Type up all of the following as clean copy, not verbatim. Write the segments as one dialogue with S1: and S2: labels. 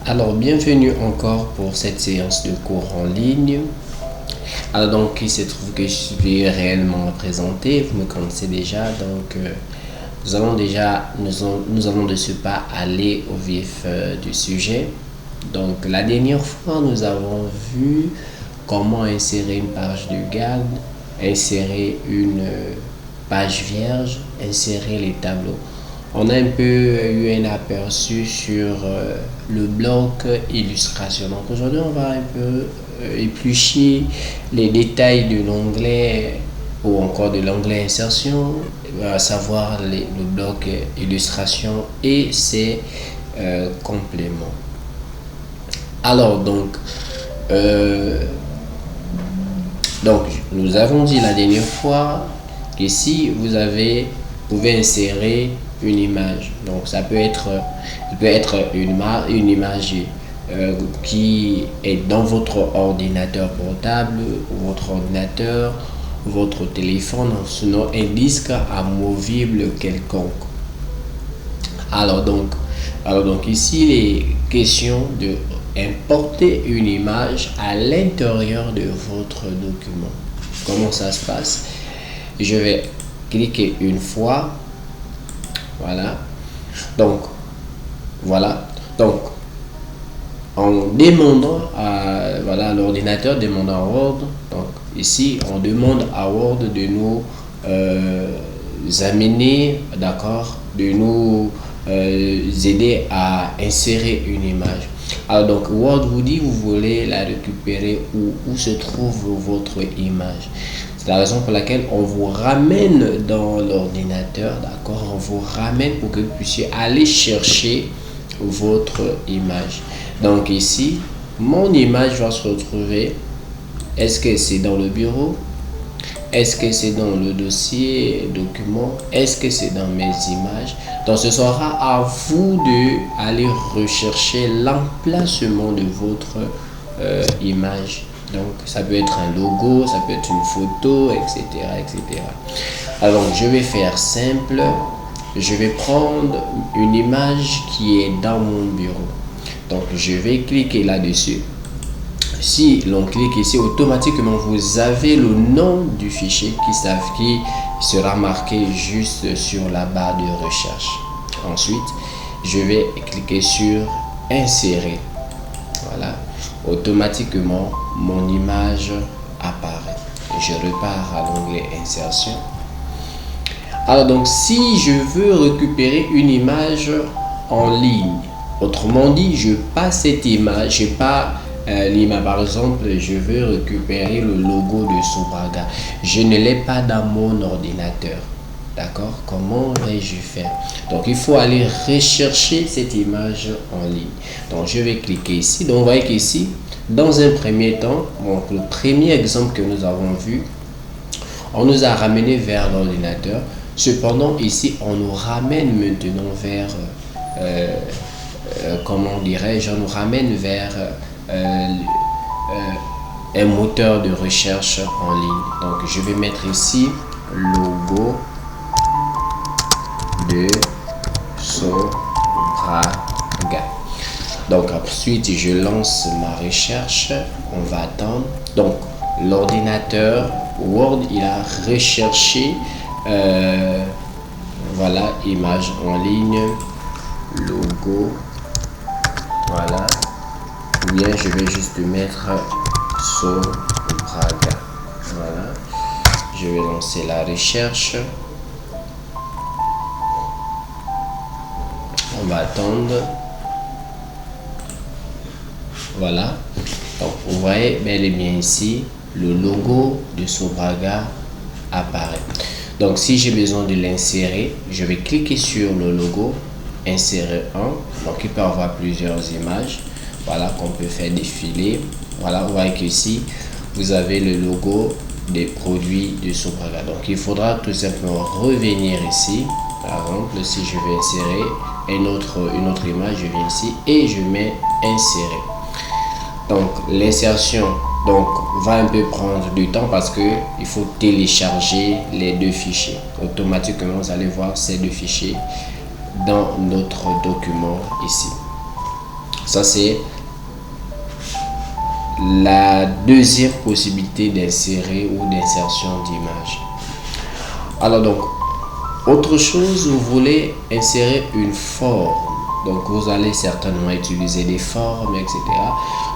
S1: Alors, bienvenue encore pour cette séance de cours en ligne. Alors donc, il se trouve que je suis réellement présenté, vous me connaissez déjà, donc nous allons de ce pas aller au vif du sujet. Donc, la dernière fois, nous avons vu comment insérer une page de garde, insérer une page vierge, insérer les tableaux. On a un peu eu un aperçu sur le bloc illustration. Donc aujourd'hui, on va un peu éplucher les détails de l'onglet ou encore de l'onglet insertion, à savoir le bloc illustration et ses compléments. Alors nous avons dit la dernière fois que si vous pouvez insérer une image, donc ça peut être une image qui est dans votre ordinateur portable, votre ordinateur, votre téléphone, sinon un disque amovible quelconque. Alors donc ici il est question de importer une image à l'intérieur de votre document. Comment ça se passe? Je vais cliquer une fois. Voilà. Donc en demandant à l'ordinateur demandant à Word, donc ici on demande à Word de nous amener, d'accord, de nous aider à insérer une image. Alors donc Word vous dit vous voulez la récupérer où se trouve votre image. C'est la raison pour laquelle on vous ramène dans l'ordinateur, d'accord, on vous ramène pour que vous puissiez aller chercher votre image. Donc ici mon image va se retrouver, est-ce que c'est dans le bureau, est-ce que c'est dans le dossier document, est-ce que c'est dans mes images? Donc ce sera à vous de aller rechercher l'emplacement de votre image. Donc ça peut être un logo, ça peut être une photo, etc. Alors je vais faire simple, je vais prendre une image qui est dans mon bureau. Donc je vais cliquer là-dessus. Si l'on clique ici, automatiquement vous avez le nom du fichier qui sera marqué juste sur la barre de recherche. Ensuite je vais cliquer sur insérer. Voilà, automatiquement mon image apparaît. Je repars à l'onglet insertion. Alors donc si je veux récupérer une image en ligne, autrement dit je passe cette image, je pas l'image, par exemple je veux récupérer le logo de Sobraga, je ne l'ai pas dans mon ordinateur, d'accord, comment vais-je faire? Donc il faut aller rechercher cette image en ligne. Donc je vais cliquer ici. Donc vous voyez qu'ici dans un premier temps, donc le premier exemple que nous avons vu, on nous a ramené vers l'ordinateur. Cependant ici on nous ramène maintenant vers comment dirais-je, on nous ramène vers un moteur de recherche en ligne. Donc je vais mettre ici logo de Sobraga. Donc ensuite je lance ma recherche, on va attendre. Donc l'ordinateur Word il a recherché voilà, image en ligne, logo, voilà, ou bien je vais juste mettre Sobraga. Voilà, je vais lancer la recherche, on va attendre. Voilà, donc vous voyez bel et bien ici le logo de Sobraga apparaît. Donc si j'ai besoin de l'insérer, je vais cliquer sur le logo, insérer un. Donc il peut avoir plusieurs images, voilà, qu'on peut faire défiler. Voilà, vous voyez qu'ici vous avez le logo des produits de Sobraga. Donc il faudra tout simplement revenir ici. Par exemple, si je vais insérer une autre image, je viens ici et je mets insérer. Donc l'insertion va un peu prendre du temps parce que il faut télécharger les deux fichiers. Automatiquement vous allez voir ces deux fichiers dans notre document ici. Ça, c'est la deuxième possibilité d'insérer ou d'insertion d'image. Alors donc, autre chose, vous voulez insérer une forme. Donc, vous allez certainement utiliser des formes, etc.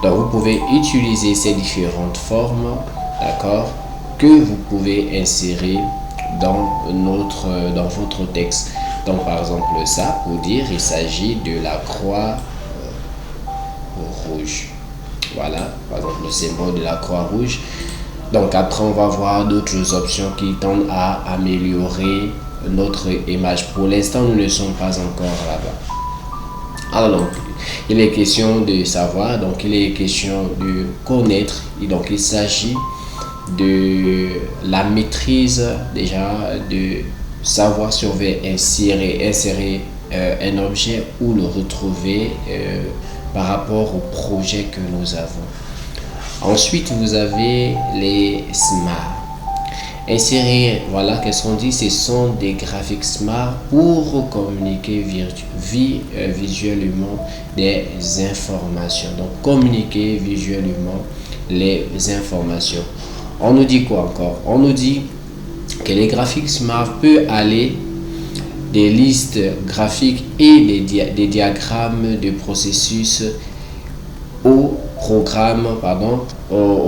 S1: Donc, vous pouvez utiliser ces différentes formes, d'accord, que vous pouvez insérer dans votre texte. Donc, par exemple, ça, pour dire, il s'agit de la croix rouge. Voilà, par exemple, le symbole de la croix rouge. Donc, après, on va voir d'autres options qui tendent à améliorer notre image. Pour l'instant, nous ne sommes pas encore là-bas. Alors, donc, il est question de savoir, donc, il est question de connaître. Et donc, il s'agit de la maîtrise, déjà, de savoir si on veut insérer un objet ou le retrouver par rapport au projet que nous avons. Ensuite, vous avez les smart. Insérer, voilà, qu'est-ce qu'on dit? Ce sont des graphiques smart pour communiquer visuellement des informations. Donc, communiquer visuellement les informations. On nous dit quoi encore? On nous dit que les graphiques smart peuvent aller des listes graphiques et des diagrammes de processus aux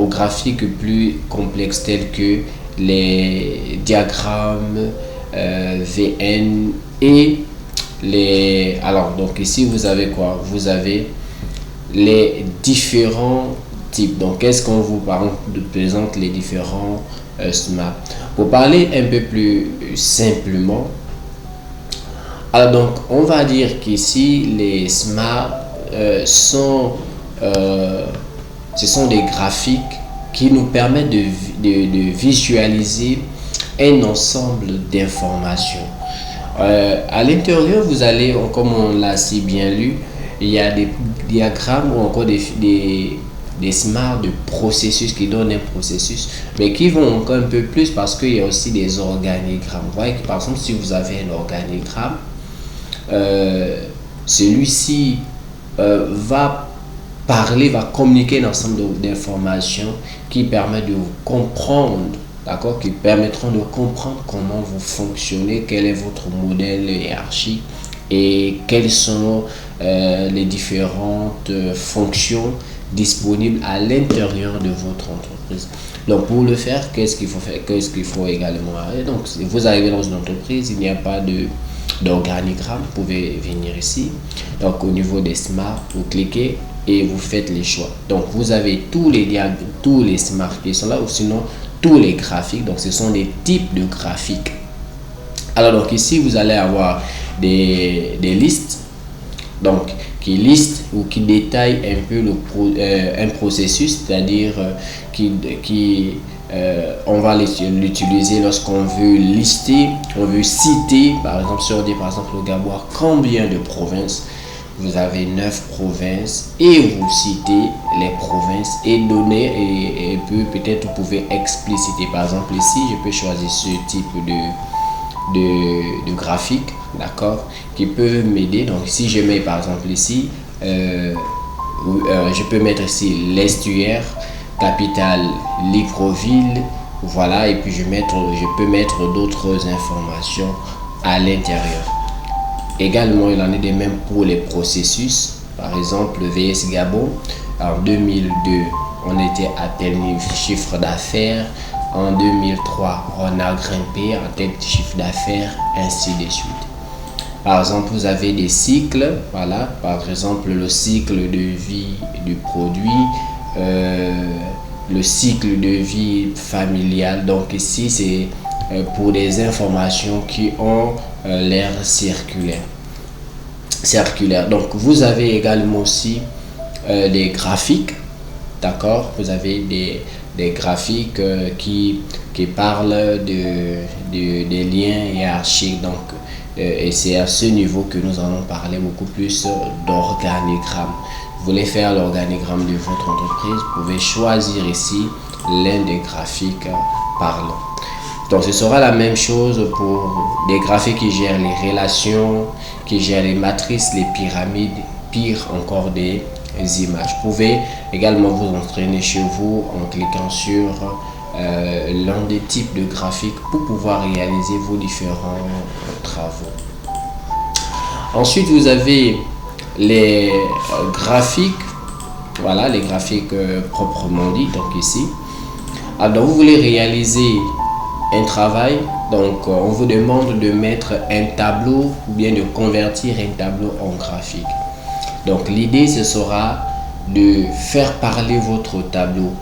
S1: graphiques plus complexes tels que les diagrammes VN et les... Alors, donc ici, vous avez quoi? Vous avez les différents types. Donc, qu'est-ce qu'on vous présente les différents smart? Pour parler un peu plus simplement, alors donc, on va dire qu'ici, les smart ce sont des graphiques qui nous permettent de visualiser un ensemble d'informations. À l'intérieur, vous allez, comme on l'a si bien lu, il y a des diagrammes ou encore des smart de processus qui donnent un processus, mais qui vont encore un peu plus parce qu'il y a aussi des organigrammes. Vous voyez que par exemple, si vous avez un organigramme, celui-ci va communiquer un ensemble d'informations qui permettent de vous comprendre, d'accord, qui permettront de comprendre comment vous fonctionnez, quel est votre modèle hiérarchique et quelles sont les différentes fonctions disponibles à l'intérieur de votre entreprise. Donc, pour le faire, qu'est-ce qu'il faut faire? Qu'est-ce qu'il faut également faire? Donc, si vous arrivez dans une entreprise, il n'y a pas d'organigramme, vous pouvez venir ici. Donc, au niveau des smart, vous cliquez et vous faites les choix. Donc, vous avez tous les smart qui sont là, ou sinon tous les graphiques. Donc, ce sont des types de graphiques. Alors, donc ici, vous allez avoir des listes, donc qui listent ou qui détaillent un peu un processus, c'est-à-dire on va l'utiliser lorsqu'on veut lister, on veut citer, par exemple, sur par exemple, le Gabon, combien de provinces. Vous avez 9 provinces et vous citez les provinces et donner et peut-être vous pouvez expliciter. Par exemple, ici, je peux choisir ce type de graphique, d'accord, qui peut m'aider. Donc, si je mets par exemple ici, je peux mettre ici l'estuaire, capitale Libreville, voilà, et puis je peux mettre d'autres informations à l'intérieur. Également, il en est de même pour les processus. Par exemple, le VS Gabon, en 2002, on était à tel chiffre d'affaires. En 2003, on a grimpé à tel chiffre d'affaires, ainsi de suite. Par exemple, vous avez des cycles. Voilà, par exemple, le cycle de vie du produit, le cycle de vie familial. Donc ici, c'est pour des informations qui ont l'air circulaire. Donc, vous avez également aussi des graphiques, d'accord? Vous avez des graphiques qui parlent des liens hiérarchiques. Donc, et c'est à ce niveau que nous allons parler beaucoup plus d'organigramme. Vous voulez faire l'organigramme de votre entreprise, vous pouvez choisir ici l'un des graphiques parlants. Donc, ce sera la même chose pour des graphiques qui gèrent les relations, qui gèrent les matrices, les pyramides pire encore des images. Vous pouvez également vous entraîner chez vous en cliquant sur l'un des types de graphiques pour pouvoir réaliser vos différents travaux. Ensuite, vous avez les graphiques, voilà les graphiques proprement dit. Donc ici, alors vous voulez réaliser un travail, donc on vous demande de mettre un tableau ou bien de convertir un tableau en graphique. Donc l'idée ce sera de faire parler votre tableau,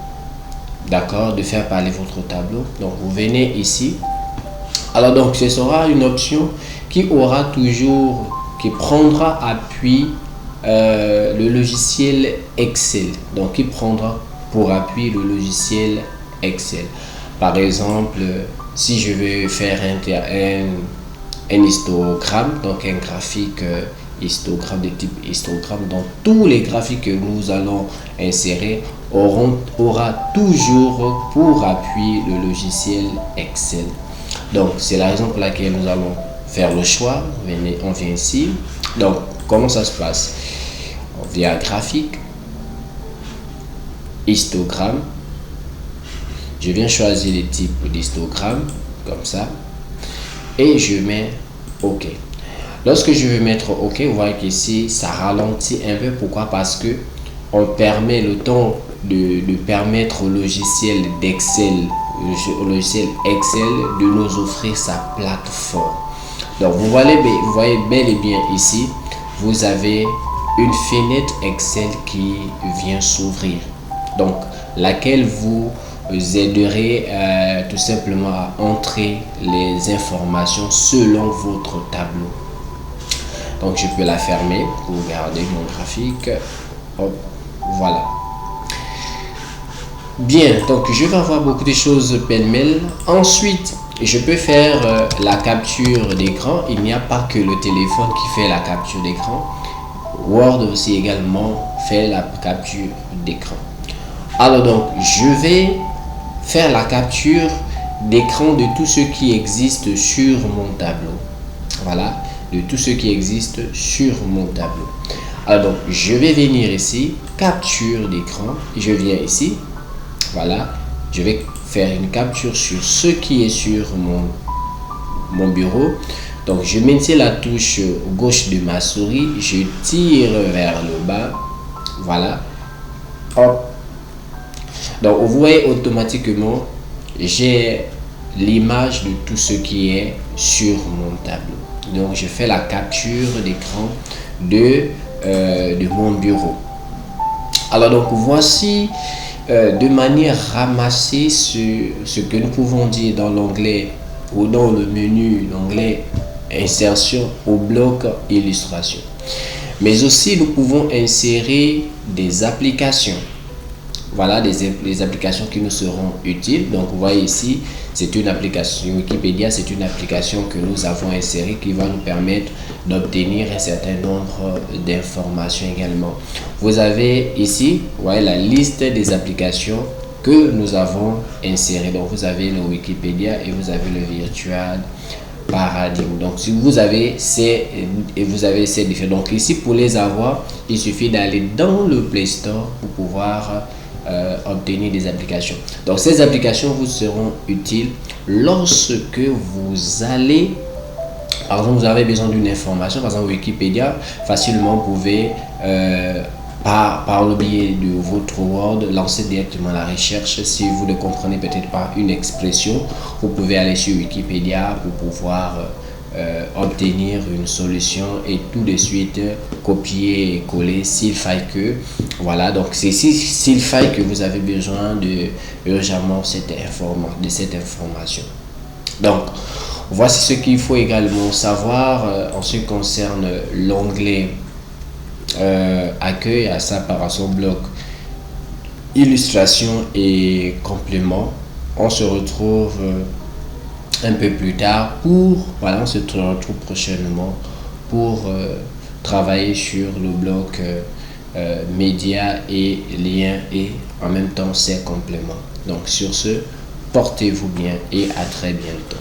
S1: d'accord, de faire parler votre tableau. Donc vous venez ici, alors donc ce sera une option qui aura toujours, qui prendra appui le logiciel Excel, donc qui prendra pour appui le logiciel Excel. Par exemple, si je veux faire un histogramme, donc un graphique histogramme de type histogramme, donc tous les graphiques que nous allons insérer aura toujours pour appui le logiciel Excel. Donc c'est la raison pour laquelle nous allons faire le choix. On vient ici. Donc comment ça se passe? On vient à graphique, histogramme. Je viens choisir les types d'histogramme comme ça et je mets OK. Lorsque je vais mettre OK, vous voyez qu'ici ça ralentit un peu. Pourquoi? Parce que on permet le temps de permettre au logiciel d'Excel, de nous offrir sa plateforme. Donc vous voyez bel et bien ici, vous avez une fenêtre Excel qui vient s'ouvrir, donc laquelle vous aiderait tout simplement à entrer les informations selon votre tableau. Donc je peux la fermer pour garder mon graphique. Hop, voilà. Bien, donc je vais avoir beaucoup de choses pêle-mêle. Ensuite, je peux faire la capture d'écran. Il n'y a pas que le téléphone qui fait la capture d'écran. Word aussi également fait la capture d'écran. Alors donc, je vais faire la capture d'écran de tout ce qui existe sur mon tableau. Voilà, de tout ce qui existe sur mon tableau. Alors donc, je vais venir ici, capture d'écran. Je viens ici, voilà, je vais faire une capture sur ce qui est sur mon bureau. Donc je maintiens la touche gauche de ma souris, je tire vers le bas, voilà, hop. Donc vous voyez automatiquement j'ai l'image de tout ce qui est sur mon tableau. Donc je fais la capture d'écran de mon bureau. Alors donc voici de manière ramassée ce que nous pouvons dire dans l'onglet ou dans le menu, l'onglet insertion au bloc illustration. Mais aussi nous pouvons insérer des applications. Voilà des applications qui nous seront utiles. Donc vous voyez ici, c'est une application Wikipédia, c'est une application que nous avons insérée qui va nous permettre d'obtenir un certain nombre d'informations également. Vous avez ici, ouais, la liste des applications que nous avons insérées. Donc vous avez le Wikipédia et vous avez le Virtual Paradigme. Donc si vous avez ces différents, donc ici pour les avoir, il suffit d'aller dans le Play Store pour pouvoir obtenir des applications. Donc ces applications vous seront utiles lorsque vous allez, par exemple, vous avez besoin d'une information, par exemple Wikipédia, facilement vous pouvez par le biais de votre Word lancer directement la recherche. Si vous ne comprenez peut-être pas une expression, vous pouvez aller sur Wikipédia pour pouvoir obtenir une solution et tout de suite copier et coller s'il faille que, voilà. Donc c'est s'il faille que vous avez besoin de urgemment de cette information. Donc voici ce qu'il faut également savoir en ce qui concerne l'onglet accueil, à ça par son bloc illustration et complément. On se retrouve un peu plus tard on se retrouve prochainement pour travailler sur le bloc médias et liens et en même temps ses compléments. Donc sur ce, portez-vous bien et à très bientôt.